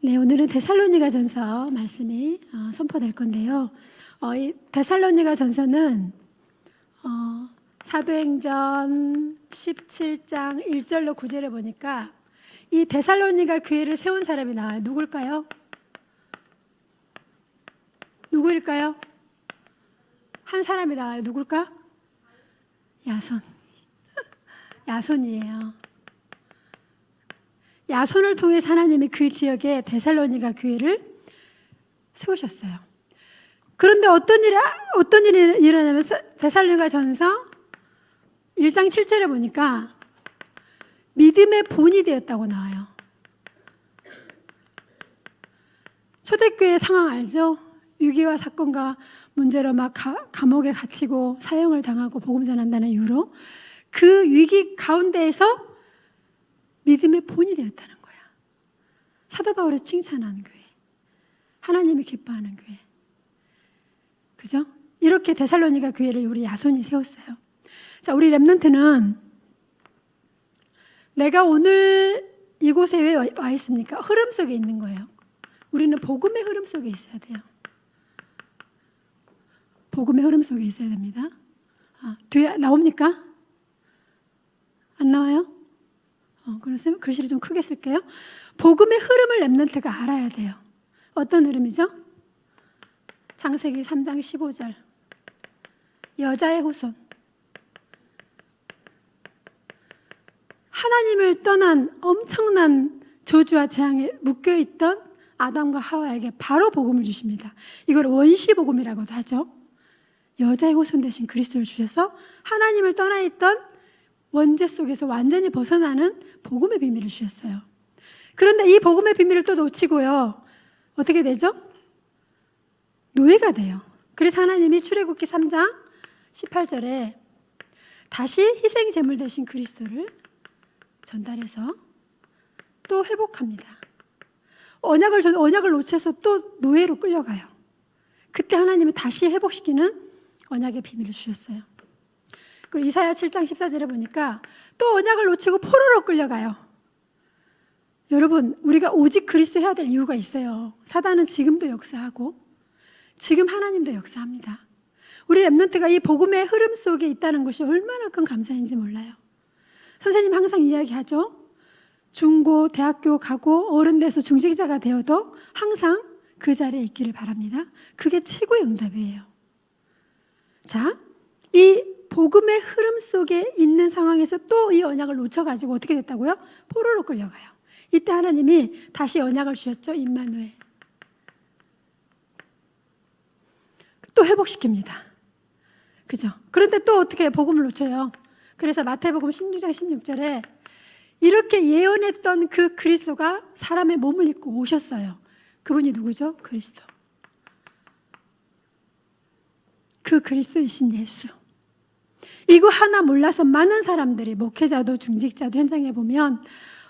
네, 오늘은 데살로니가전서 말씀이 선포될 건데요. 이 데살로니가전서는 사도행전 17장 1절로 9절에 보니까 이 데살로니가 교회를 세운 사람이 나와요. 누굴까요? 누구일까요? 한 사람이 나와요. 누굴까? 야손. 야손이에요. 야손을 통해서 하나님이 그 지역에 데살로니가 교회를 세우셨어요. 그런데 어떤 일이 일어나면 데살로니가전서 1장 7절에 보니까 믿음의 본이 되었다고 나와요. 초대교회 상황 알죠? 위기와 사건과 문제로 막 감옥에 갇히고 사형을 당하고 복음 전한다는 이유로 그 위기 가운데에서 믿음의 본이 되었다는 거야. 사도 바울이 칭찬하는 교회, 하나님이 기뻐하는 교회, 그죠? 이렇게 데살로니가 교회를 우리 야손이 세웠어요. 자, 우리 렘넌트는 내가 오늘 이곳에 왜 와 있습니까? 흐름 속에 있는 거예요. 우리는 복음의 흐름 속에 있어야 돼요. 복음의 흐름 속에 있어야 됩니다. 뒤에 나옵니까? 안 나와요? 그래서 글씨를 좀 크게 쓸게요. 복음의 흐름을 렘넌트가 알아야 돼요. 어떤 흐름이죠? 창세기 3장 15절. 여자의 후손. 하나님을 떠난 엄청난 저주와 재앙에 묶여있던 아담과 하와에게 바로 복음을 주십니다. 이걸 원시복음이라고도 하죠. 여자의 후손 대신 그리스도를 주셔서 하나님을 떠나있던 원죄 속에서 완전히 벗어나는 복음의 비밀을 주셨어요. 그런데 이 복음의 비밀을 또 놓치고요. 어떻게 되죠? 노예가 돼요. 그래서 하나님이 출애굽기 3장 18절에 다시 희생 제물 대신 그리스도를 전달해서 또 회복합니다. 언약을 놓쳐서 또 노예로 끌려가요. 그때 하나님은 다시 회복시키는 언약의 비밀을 주셨어요. 그리고 이사야 7장 14절에 보니까 또 언약을 놓치고 포로로 끌려가요. 여러분, 우리가 오직 그리스도 해야 될 이유가 있어요. 사단은 지금도 역사하고 지금 하나님도 역사합니다. 우리 렘넌트가 이 복음의 흐름 속에 있다는 것이 얼마나 큰 감사인지 몰라요. 선생님 항상 이야기하죠. 중고, 대학교 가고 어른 돼서 중직자가 되어도 항상 그 자리에 있기를 바랍니다. 그게 최고의 응답이에요. 자, 이 복음의 흐름 속에 있는 상황에서 또 이 언약을 놓쳐가지고 어떻게 됐다고요? 포로로 끌려가요. 이때 하나님이 다시 언약을 주셨죠. 임마누엘. 또 회복시킵니다. 그죠? 그런데 또 어떻게 복음을 놓쳐요? 그래서 마태복음 16장 16절에 이렇게 예언했던 그 그리스도가 사람의 몸을 입고 오셨어요. 그분이 누구죠? 그리스도. 그 그리스도이신 예수. 이거 하나 몰라서 많은 사람들이 목회자도 중직자도 현장에 보면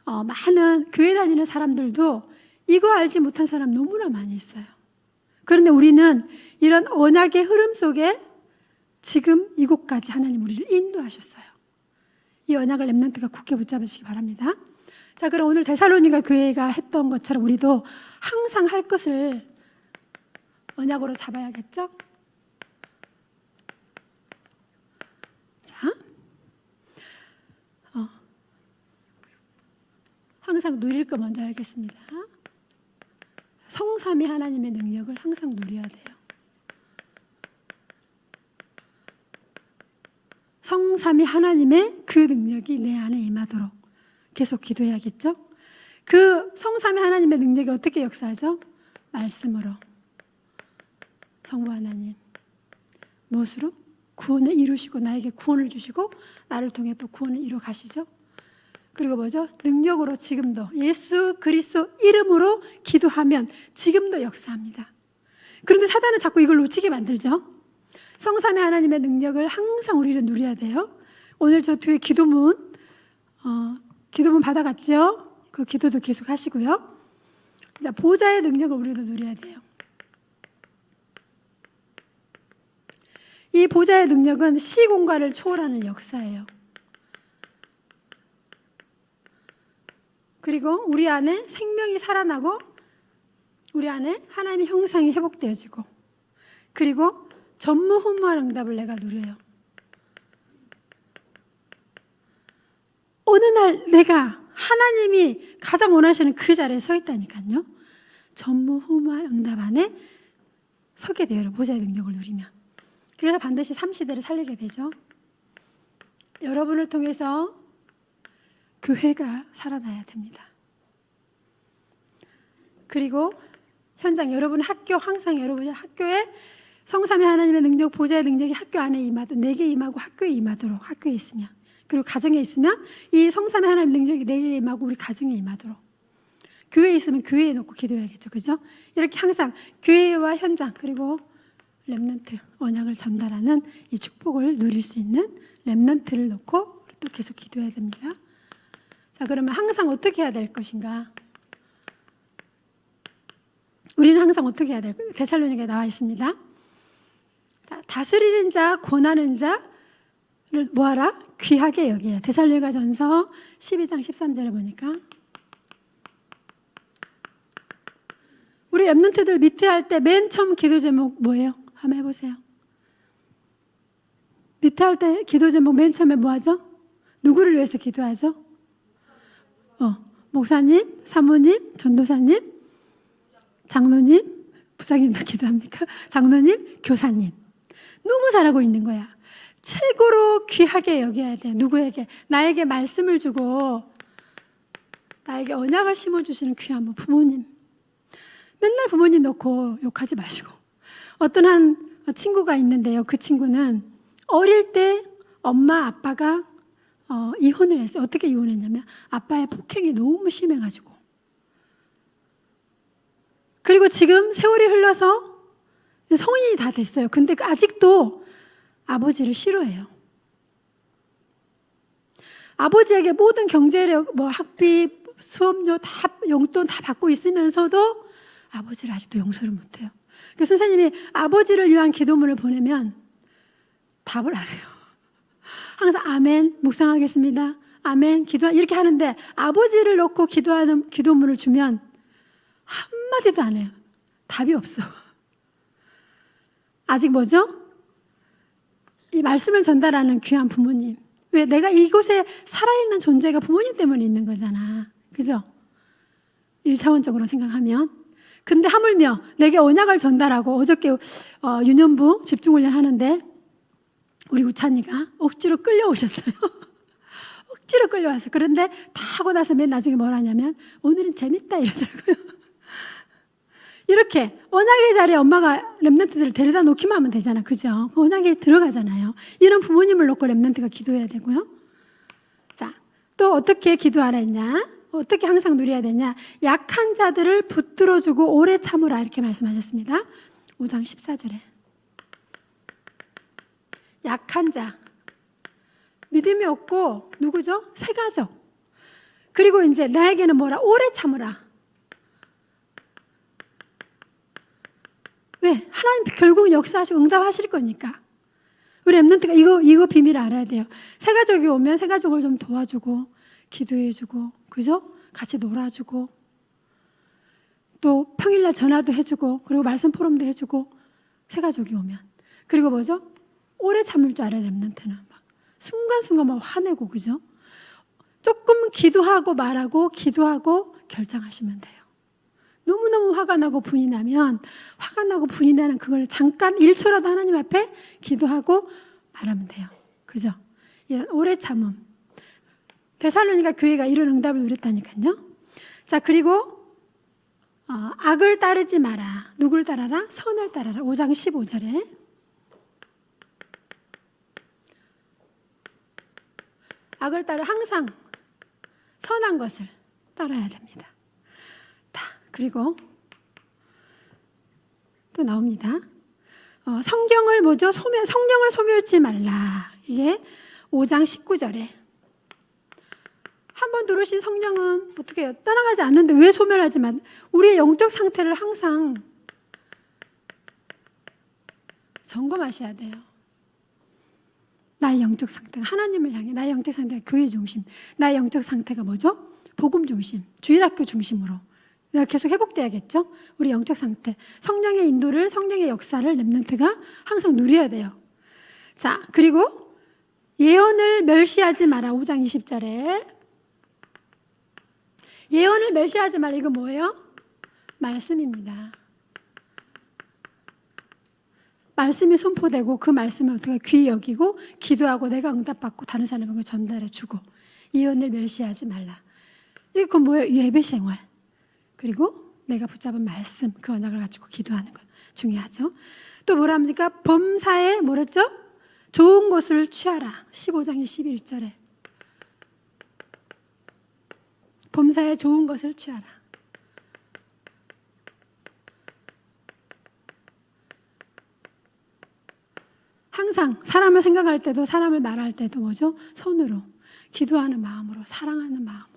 많은 교회 다니는 사람들도 이거 알지 못한 사람 너무나 많이 있어요. 그런데 우리는 이런 언약의 흐름 속에 지금 이곳까지 하나님 우리를 인도하셨어요. 이 언약을 렘넌트가 굳게 붙잡으시기 바랍니다. 자, 그럼 오늘 데살로니가 교회가 했던 것처럼 우리도 항상 할 것을 언약으로 잡아야겠죠? 자, 항상 누릴 거 먼저 알겠습니다. 성삼위 하나님의 능력을 항상 누려야 돼요. 성삼위 하나님의 그 능력이 내 안에 임하도록 계속 기도해야겠죠? 그 성삼위 하나님의 능력이 어떻게 역사하죠? 말씀으로. 성부 하나님. 무엇으로? 구원을 이루시고 나에게 구원을 주시고 나를 통해 또 구원을 이루어 가시죠. 그리고 뭐죠? 능력으로 지금도 예수 그리스도 이름으로 기도하면 지금도 역사합니다. 그런데 사단은 자꾸 이걸 놓치게 만들죠. 성삼위 하나님의 능력을 항상 우리는 누려야 돼요. 오늘 저 뒤에 기도문 받아갔죠? 그 기도도 계속 하시고요. 자, 보좌의 능력을 우리도 누려야 돼요. 이 보좌의 능력은 시공간을 초월하는 역사예요. 그리고 우리 안에 생명이 살아나고 우리 안에 하나님의 형상이 회복되어지고, 그리고 전무후무한 응답을 내가 누려요. 어느 날 내가 하나님이 가장 원하시는 그 자리에 서 있다니까요. 전무후무한 응답 안에 서게 돼요. 보좌의 능력을 누리면. 그래서 반드시 3시대를 살리게 되죠. 여러분을 통해서 교회가 살아나야 됩니다. 그리고 현장, 여러분 학교, 항상 여러분이 학교에 성삼위 하나님의 능력, 보좌의 능력이 학교 안에 임하도록, 내게 임하고 학교에 임하도록, 학교에 있으면, 그리고 가정에 있으면 이 성삼위 하나님의 능력이 내게 임하고 우리 가정에 임하도록, 교회에 있으면 교회에 놓고 기도해야겠죠. 그죠? 이렇게 항상 교회와 현장, 그리고 렘넌트, 언약을 전달하는 이 축복을 누릴 수 있는 렘넌트를 놓고 또 계속 기도해야 됩니다. 자, 그러면 항상 어떻게 해야 될 것인가? 우리는 항상 어떻게 해야 될까요? 데살로니가에 나와 있습니다. 다스리는 자, 권하는 자를 뭐하라? 귀하게 여기라. 데살로니가전서 12장 13절에 보니까 우리 렘넌트들 밑에 할 때 맨 처음 기도 제목 뭐예요? 한번 해보세요. 밑에 할 때 기도 제목 맨 처음에 뭐 하죠? 누구를 위해서 기도하죠? 목사님, 사모님, 전도사님, 장로님, 부장님도 기도합니까? 장로님, 교사님. 너무 잘하고 있는 거야. 최고로 귀하게 여겨야 돼. 누구에게? 나에게 말씀을 주고 나에게 언약을 심어주시는 귀한 분, 부모님. 맨날 부모님 놓고 욕하지 마시고. 어떤 한 친구가 있는데요. 그 친구는 어릴 때 엄마, 아빠가 이혼을 했어요. 어떻게 이혼했냐면 아빠의 폭행이 너무 심해가지고. 그리고 지금 세월이 흘러서 성인이 다 됐어요. 근데 아직도 아버지를 싫어해요. 아버지에게 모든 경제력, 학비, 수업료 다, 용돈 다 받고 있으면서도 아버지를 아직도 용서를 못해요. 그래서 선생님이 아버지를 위한 기도문을 보내면 답을 안 해요. 항상 아멘, 묵상하겠습니다. 아멘, 기도, 이렇게 하는데 아버지를 놓고 기도하는 기도문을 주면 한마디도 안 해요. 답이 없어. 아직 뭐죠? 이 말씀을 전달하는 귀한 부모님. 왜? 내가 이곳에 살아있는 존재가 부모님 때문에 있는 거잖아. 그죠? 1차원적으로 생각하면. 근데 하물며 내게 언약을 전달하고 어저께 유년부 집중훈련 하는데 우리 우찬이가 억지로 끌려오셨어요. 억지로 끌려와서. 그런데 다 하고 나서 맨 나중에 뭘 하냐면 오늘은 재밌다 이러더라고요. 이렇게 언약의 자리에 엄마가 렘넌트들을 데려다 놓기만 하면 되잖아. 그죠? 그 언약에 들어가잖아요. 이런 부모님을 놓고 렘넌트가 기도해야 되고요. 자, 또 어떻게 기도하라 했냐? 어떻게 항상 누려야 되냐? 약한 자들을 붙들어주고 오래 참으라 이렇게 말씀하셨습니다. 5장 14절에. 약한 자. 믿음이 없고 누구죠? 새 가족. 그리고 이제 나에게는 뭐라? 오래 참으라. 왜? 하나님 결국은 역사하시고 응답하실 거니까. 우리 렘넌트가 이거 비밀을 알아야 돼요. 새 가족이 오면 새 가족을 좀 도와주고 기도해주고, 그죠? 같이 놀아주고, 또 평일날 전화도 해주고, 그리고 말씀 포럼도 해주고, 새 가족이 오면. 그리고 뭐죠? 오래 참을 줄 알아야 렘넌트는 막 순간순간 막 화내고, 그죠? 조금 기도하고 말하고 기도하고 결정하시면 돼요. 너무너무 화가 나고 분이 나면 화가 나고 분이 나는 그걸 잠깐 1초라도 하나님 앞에 기도하고 말하면 돼요. 그죠? 이런 오래 참음. 데살로니가 교회가 이런 응답을 누렸다니까요. 자, 그리고 악을 따르지 마라. 누굴 따라라? 선을 따라라. 5장 15절에. 악을 따라 항상 선한 것을 따라야 됩니다. 그리고 또 나옵니다. 성경을 뭐죠? 성령을 소멸치 말라. 이게 5장 19절에. 한번 들으신 성령은 어떻게 해요? 떠나가지 않는데 왜 소멸하지 마? 우리의 영적 상태를 항상 점검하셔야 돼요. 나의 영적 상태가 하나님을 향해, 나의 영적 상태가 교회 중심, 나의 영적 상태가 뭐죠? 복음 중심, 주일학교 중심으로 내가 계속 회복돼야겠죠? 우리 영적 상태. 성령의 인도를, 성령의 역사를 렘넌트가 항상 누려야 돼요. 자, 그리고 예언을 멸시하지 마라. 5장 20절에. 예언을 멸시하지 마라. 이거 뭐예요? 말씀입니다. 말씀이 선포되고 그 말씀을 어떻게 귀히 여기고 기도하고 내가 응답받고 다른 사람에게 전달해 주고 예언을 멸시하지 말라. 이거 뭐예요? 예배 생활. 그리고 내가 붙잡은 말씀, 그 언약을 가지고 기도하는 것 중요하죠. 또 뭐라 합니까? 범사에 뭐랬죠? 좋은 것을 취하라. 15장 21절에 범사에 좋은 것을 취하라. 항상 사람을 생각할 때도 사람을 말할 때도 뭐죠? 손으로 기도하는 마음으로 사랑하는 마음으로.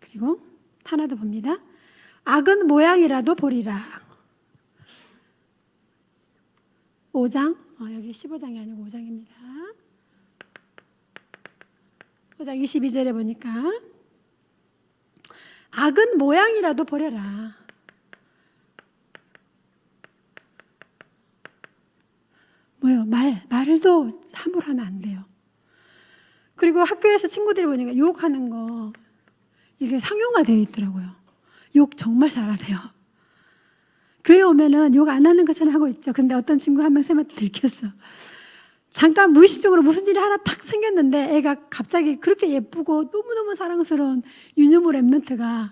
그리고 하나 더 봅니다. 악은 모양이라도 보리라. 5장 여기 15장이 아니고 5장입니다. 5장 22절에 보니까 악은 모양이라도 버려라. 뭐요? 말도 함부로 하면 안 돼요. 그리고 학교에서 친구들이 보니까 욕하는 거 이게 상용화되어 있더라고요. 욕 정말 잘하대요. 교회 오면은 욕 안 하는 것처럼 하고 있죠. 근데 어떤 친구 한 명 쌤한테 들켰어. 잠깐 무의식적으로 무슨 일이 하나 탁 생겼는데 애가 갑자기 그렇게 예쁘고 너무너무 사랑스러운 유니모 랩런트가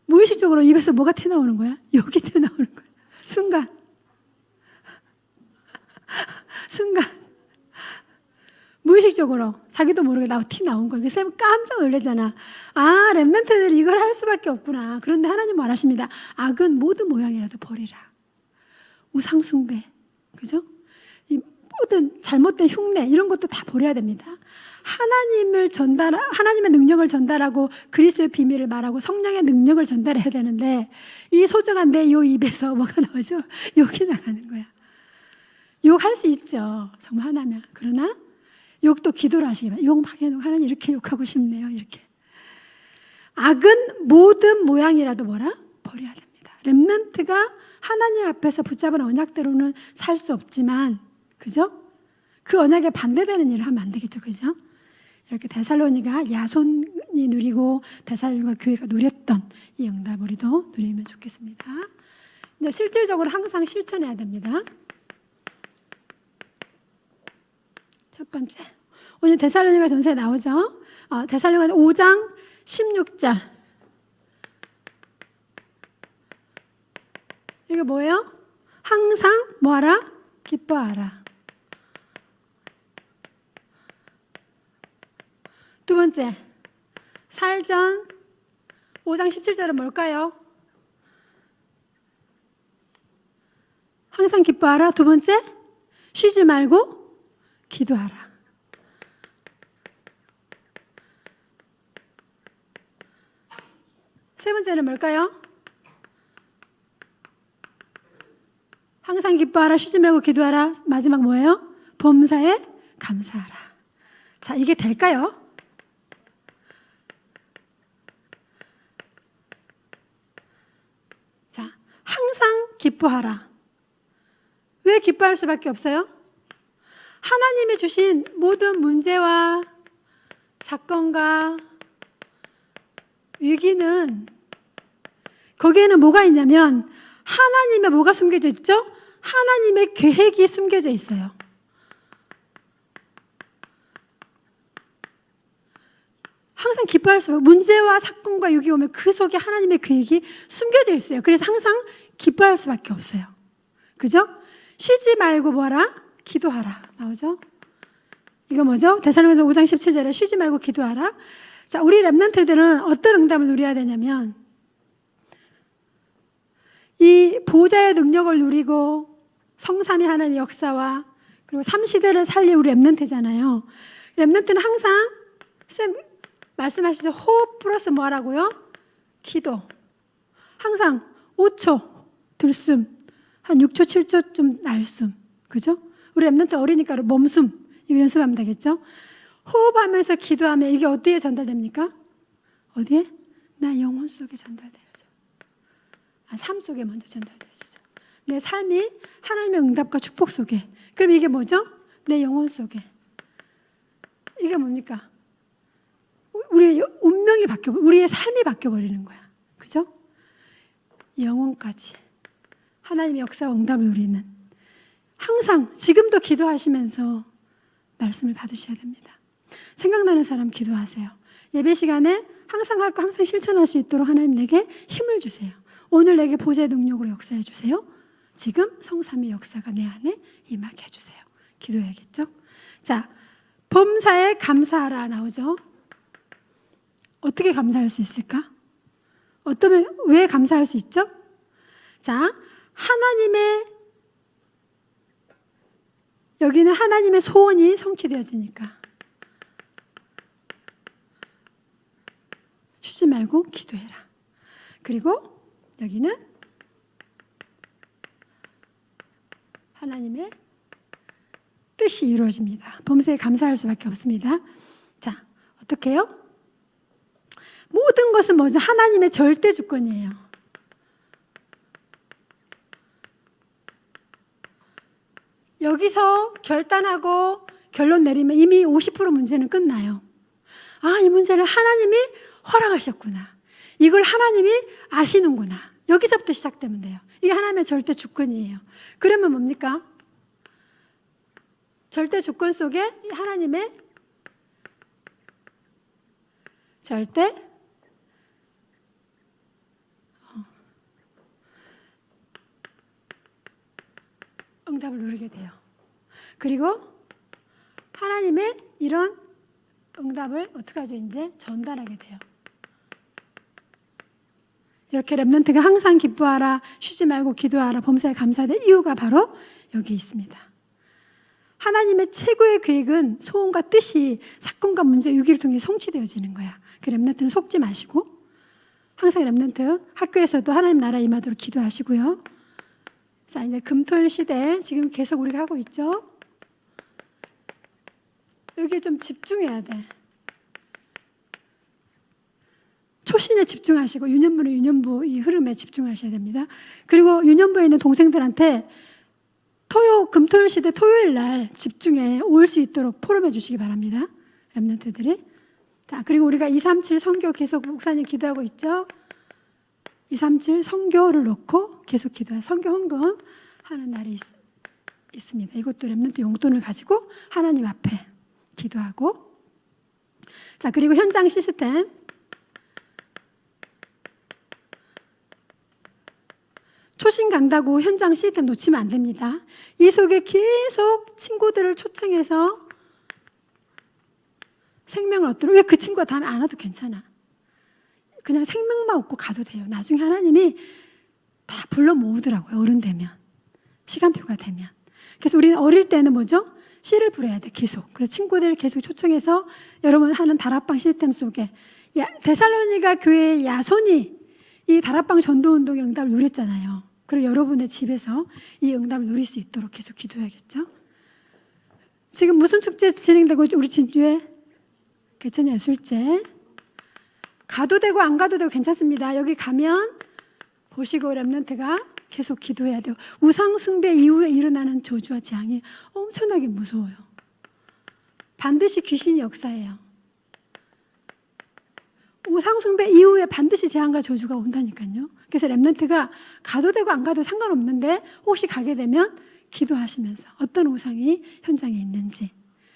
무의식적으로 입에서 뭐가 튀어나오는 거야? 욕이 튀어나오는 거야. 순간 무의식적으로 자기도 모르게 티 나온 거예요. 쌤 깜짝 놀라잖아. 아, 랩런트들이 이걸 할 수밖에 없구나. 그런데 하나님 말하십니다. 악은 모든 모양이라도 버리라. 우상 숭배, 그죠? 이 모든 잘못된 흉내 이런 것도 다 버려야 됩니다. 하나님의 능력을 전달하고 그리스도의 비밀을 말하고 성령의 능력을 전달해야 되는데 이 소중한 내 요 입에서 뭐가 나오죠? 욕이 나가는 거야. 욕할 수 있죠. 정말 하나면. 그러나 욕도 기도를 하시기 바랍니다. 욕 막 해놓고 하나님 이렇게 욕하고 싶네요. 이렇게. 악은 모든 모양이라도 뭐라? 버려야 됩니다. 렘넌트가 하나님 앞에서 붙잡은 언약대로는 살 수 없지만, 그죠? 그 언약에 반대되는 일을 하면 안 되겠죠. 그죠? 이렇게 데살로니가 야손이 누리고 데살로니가 교회가 누렸던 이 응답 우리도 누리면 좋겠습니다. 이제 실질적으로 항상 실천해야 됩니다. 첫 번째, 오늘 데살로니가 전서에 나오죠. 데살로니가 5장 16절. 이게 뭐예요? 항상 뭐하라? 기뻐하라. 두 번째, 살전 5장 17절은 뭘까요? 항상 기뻐하라. 두 번째, 쉬지 말고 기도하라. 세 번째는 뭘까요? 항상 기뻐하라, 쉬지 말고 기도하라. 마지막 뭐예요? 범사에 감사하라. 자, 이게 될까요? 자, 항상 기뻐하라. 왜 기뻐할 수밖에 없어요? 하나님이 주신 모든 문제와 사건과 위기는 거기에는 뭐가 있냐면 하나님의 뭐가 숨겨져 있죠? 하나님의 계획이 숨겨져 있어요. 항상 기뻐할 수밖에 문제와 사건과 위기 오면 그 속에 하나님의 계획이 숨겨져 있어요. 그래서 항상 기뻐할 수밖에 없어요. 그죠? 쉬지 말고 뭐라? 기도하라. 나오죠? 이거 뭐죠? 데살로니가서 5장 17절에 쉬지 말고 기도하라. 자, 우리 렘넌트들은 어떤 응답을 누려야 되냐면 이 보좌의 능력을 누리고 성삼위 하나님의 역사와 그리고 3시대를 살릴 우리 렘넌트잖아요. 렘넌트는 항상 쌤 말씀하시죠. 호흡 플러스 뭐 하라고요? 기도. 항상 5초 들숨, 한 6초 7초 좀 날숨. 그죠? 우리 렘넌트 어리니까 몸숨 이거 연습하면 되겠죠? 호흡하면서 기도하면 이게 어디에 전달됩니까? 어디에? 나 영혼 속에 전달되어져. 삶 속에 먼저 전달되어지죠. 내 삶이 하나님의 응답과 축복 속에. 그럼 이게 뭐죠? 내 영혼 속에. 이게 뭡니까? 우리의 운명이 우리의 삶이 바뀌어버리는 거야. 그죠? 영혼까지 하나님의 역사와 응답을 누리는, 항상 지금도 기도하시면서 말씀을 받으셔야 됩니다. 생각나는 사람 기도하세요. 예배 시간에 항상 할 거 항상 실천할 수 있도록 하나님 내게 힘을 주세요. 오늘 내게 보좌의 능력으로 역사해 주세요. 지금 성삼위 역사가 내 안에 임하게 해주세요. 기도해야겠죠? 자, 범사에 감사하라 나오죠? 어떻게 감사할 수 있을까? 왜 감사할 수 있죠? 자, 여기는 하나님의 소원이 성취되어지니까 쉬지 말고 기도해라. 그리고 여기는 하나님의 뜻이 이루어집니다. 범사에 감사할 수밖에 없습니다. 자, 어떻게 해요? 모든 것은 뭐죠? 하나님의 절대 주권이에요. 여기서 결단하고 결론 내리면 이미 50% 문제는 끝나요. 이 문제를 하나님이 허락하셨구나. 이걸 하나님이 아시는구나. 여기서부터 시작되면 돼요. 이게 하나님의 절대 주권이에요. 그러면 뭡니까? 절대 주권 속에 하나님의 절대 응답을 누리게 돼요. 그리고 하나님의 이런 응답을 어떻게 하죠? 이제 전달하게 돼요. 이렇게 렘넌트가 항상 기뻐하라, 쉬지 말고 기도하라, 범사에 감사될 이유가 바로 여기 있습니다. 하나님의 최고의 계획은 소원과 뜻이 사건과 문제, 위기를 통해 성취되어지는 거야. 그 렘넌트는 속지 마시고 항상 렘넌트 학교에서도 하나님 나라 임하도록 기도하시고요. 자, 이제 금토일 시대 지금 계속 우리가 하고 있죠. 여기에 좀 집중해야 돼. 초신에 집중하시고 유년부는 유년부 이 흐름에 집중하셔야 됩니다. 그리고 유년부에 있는 동생들한테 금토일 시대 토요일 날 집중해 올 수 있도록 포럼해 주시기 바랍니다. 렘넌트들이. 자, 그리고 우리가 237 선교 계속 목사님 기도하고 있죠. 237 선교를 놓고 계속 기도해 선교 헌금 하는 날이 있습니다. 이것도 렘넌트 용돈을 가지고 하나님 앞에 기도하고. 자, 그리고 현장 시스템. 초신 간다고 현장 시스템 놓치면 안 됩니다. 이 속에 계속 친구들을 초청해서 생명을 얻도록. 왜 그 친구가 다음에 안 와도 괜찮아. 그냥 생명만 얻고 가도 돼요. 나중에 하나님이 다 불러 모으더라고요. 어른 되면. 시간표가 되면. 그래서 우리는 어릴 때는 뭐죠? 씨를 부려야 돼. 계속. 그래서 친구들 계속 초청해서 여러분 하는 다락방 시스템 속에 데살로니가 교회의 야손이 이 다락방 전도운동의 응답을 누렸잖아요. 그리고 여러분의 집에서 이 응답을 누릴 수 있도록 계속 기도해야겠죠. 지금 무슨 축제 진행되고 있죠? 우리 진주에 개천예술제. 가도 되고 안 가도 되고 괜찮습니다. 여기 가면 보시고 렘넌트가 계속 기도해야 돼요. 우상 숭배 이후에 일어나는 저주와 재앙이 엄청나게 무서워요. 반드시 귀신이 역사해요. 우상 숭배 이후에 반드시 재앙과 저주가 온다니까요. 그래서 렘넌트가 가도 되고 안 가도 상관없는데 혹시 가게 되면 기도하시면서 어떤 우상이 현장에 있는지,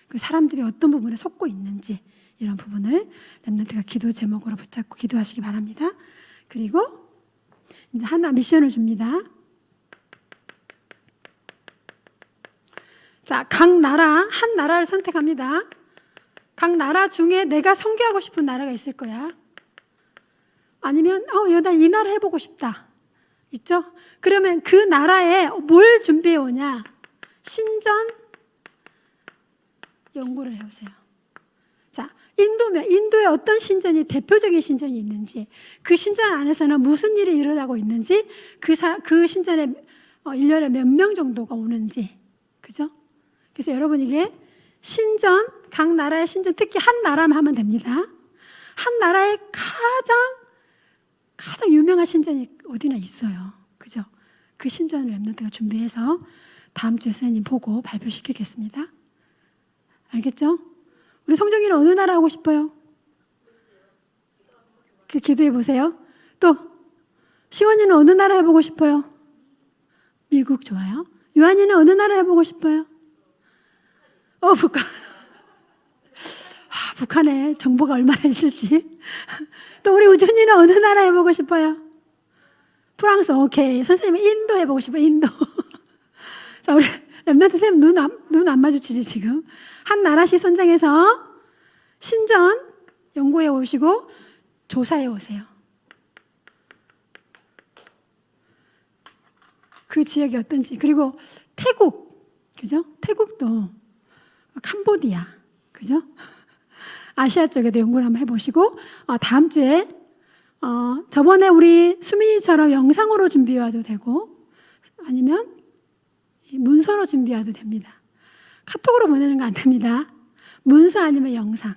그 사람들이 어떤 부분에 속고 있는지 이런 부분을 렘넌트가 기도 제목으로 붙잡고 기도하시기 바랍니다. 그리고 이제 하나 미션을 줍니다. 자, 각 나라 한 나라를 선택합니다. 각 나라 중에 내가 선교하고 싶은 나라가 있을 거야. 아니면 나 이 나라 해보고 싶다. 있죠? 그러면 그 나라에 뭘 준비해 오냐? 신전 연구를 해오세요. 자, 인도에 어떤 신전이 대표적인 신전이 있는지, 그 신전 안에서는 무슨 일이 일어나고 있는지, 그 신전에 1년에 몇 명 정도가 오는지, 그죠? 그래서 여러분 이게 신전, 각 나라의 신전, 특히 한 나라만 하면 됩니다. 한 나라의 가장 가장 유명한 신전이 어디나 있어요. 그죠? 그 신전을 랩런트가 준비해서 다음 주에 선생님 보고 발표시키겠습니다. 알겠죠? 우리 성정이는 어느 나라 하고 싶어요? 기도해 보세요. 또 시원이는 어느 나라 해보고 싶어요? 미국 좋아요. 요한이는 어느 나라 해보고 싶어요? 북한. 북한에 정보가 얼마나 있을지. 또 우리 우준이는 어느 나라 해보고 싶어요? 프랑스. 오케이. 선생님은 인도 해보고 싶어요. 인도. 자, 우리 랩런트 선생님 눈 안 마주치지 지금. 한 나라씩 선정해서 신전 연구해 오시고 조사해 오세요. 그 지역이 어떤지. 그리고 태국, 그죠? 태국도 캄보디아, 그죠? 아시아 쪽에도 연구를 한번 해보시고 다음 주에 저번에 우리 수민이처럼 영상으로 준비해와도 되고 아니면 문서로 준비해와도 됩니다. 카톡으로 보내는 거 안 됩니다. 문서 아니면 영상.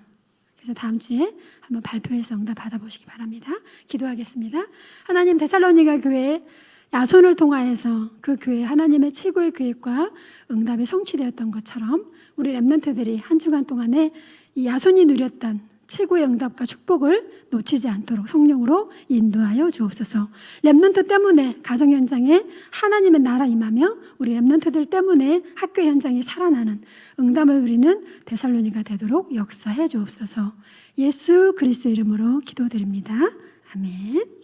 그래서 다음 주에 한번 발표해서 응답 받아보시기 바랍니다. 기도하겠습니다. 하나님, 데살로니가 교회 야손을 통하여서 그 교회 하나님의 최고의 계획과 응답이 성취되었던 것처럼 우리 랩런트들이 한 주간 동안에 이 야손이 누렸던 최고의 응답과 축복을 놓치지 않도록 성령으로 인도하여 주옵소서. 랩런트 때문에 가정 현장에 하나님의 나라 임하며 우리 랩런트들 때문에 학교 현장이 살아나는 응답을 누리는 데살로니가 되도록 역사해 주옵소서. 예수 그리스도 이름으로 기도드립니다. 아멘.